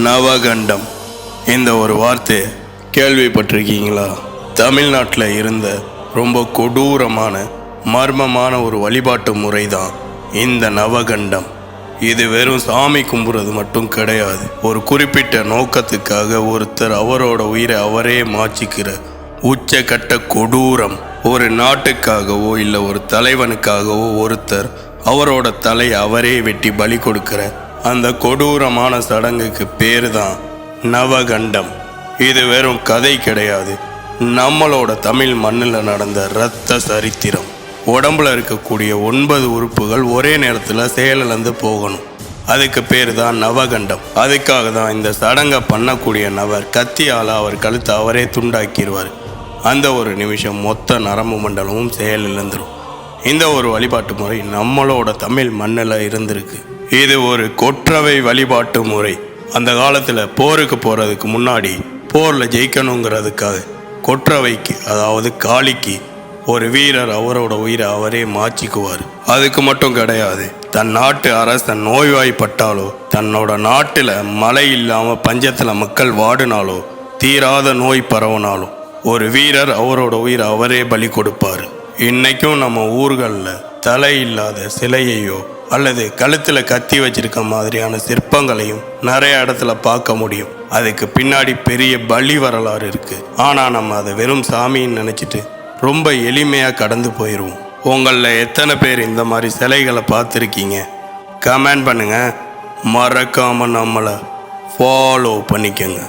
நவகண்டம் இந்த ஒரு வார்த்தை கேள்விப்பட்டிருக்கீங்களா? தமிழ்நாட்டில் இருந்த ரொம்ப கொடூரமான மர்மமான ஒரு வழிபாட்டு முறை தான் இந்த நவகண்டம். இது வெறும் சாமி கும்புறது மட்டும் கிடையாது. ஒரு குறிப்பிட்ட நோக்கத்துக்காக ஒருத்தர் அவரோட உயிரை அவரே மாச்சிக்கிற உச்சக்கட்ட கொடூரம். ஒரு நாட்டுக்காகவோ இல்லை ஒரு தலைவனுக்காகவோ ஒருத்தர் அவரோட தலையை அவரே வெட்டி பலி கொடுக்கிற அந்த கொடூரமான சடங்குக்கு பேர் தான் நவகண்டம். இது வெறும் கதை கிடையாது, நம்மளோட தமிழ் மண்ணில் நடந்த இரத்த சரித்திரம். உடம்புல இருக்கக்கூடிய 9 உறுப்புகள் ஒரே நேரத்தில் செயலிழந்து போகணும். அதுக்கு பேர் தான் நவகண்டம். அதுக்காக தான் இந்த சடங்கை பண்ணக்கூடிய நபர் கத்தியால் அவர் கழுத்தை அவரே துண்டாக்கிடுவார். அந்த ஒரு நிமிஷம் மொத்த நரம்பு மண்டலமும் செயலிழந்துடும். இந்த ஒரு வழிபாட்டு முறை நம்மளோட தமிழ் மண்ணில் இருந்திருக்கு. இது ஒரு கொற்றவை வழிபாட்டு முறை. அந்த காலத்தில் போருக்கு போகிறதுக்கு முன்னாடி போரில் ஜெயிக்கணுங்கிறதுக்காக கொற்றவைக்கு, அதாவது காளிக்கு, ஒரு வீரர் அவரோட உயிரை அவரே மாச்சிக்குவார். அதுக்கு மட்டும் கிடையாது, தன் நாட்டு அரசன் நோய்வாய்ப்பட்டாலோ, தன்னோட நாட்டில் மழை இல்லாமல் பஞ்சத்தில் மக்கள் வாடினாலோ, தீராத நோய் பரவனாலும் ஒரு வீரர் அவரோட உயிரை அவரே பலி கொடுப்பார். இன்னைக்கும் நம்ம ஊர்களில் தலை இல்லாத சிலையையோ அல்லது கழுத்தில் கத்தி வச்சிருக்க மாதிரியான சிற்பங்களையும் நிறைய இடத்துல பார்க்க முடியும். அதுக்கு பின்னாடி பெரிய பலி வரலாறு இருக்குது. ஆனால் நம்ம அதை வெறும் சாமின்னு நினச்சிட்டு ரொம்ப எளிமையாக கடந்து போயிடுவோம். உங்களில் எத்தனை பேர் இந்த மாதிரி சிலைகளை பார்த்துருக்கீங்க? கமெண்ட் பண்ணுங்கள். மறக்காமல் நம்மளை ஃபாலோ பண்ணிக்கோங்க.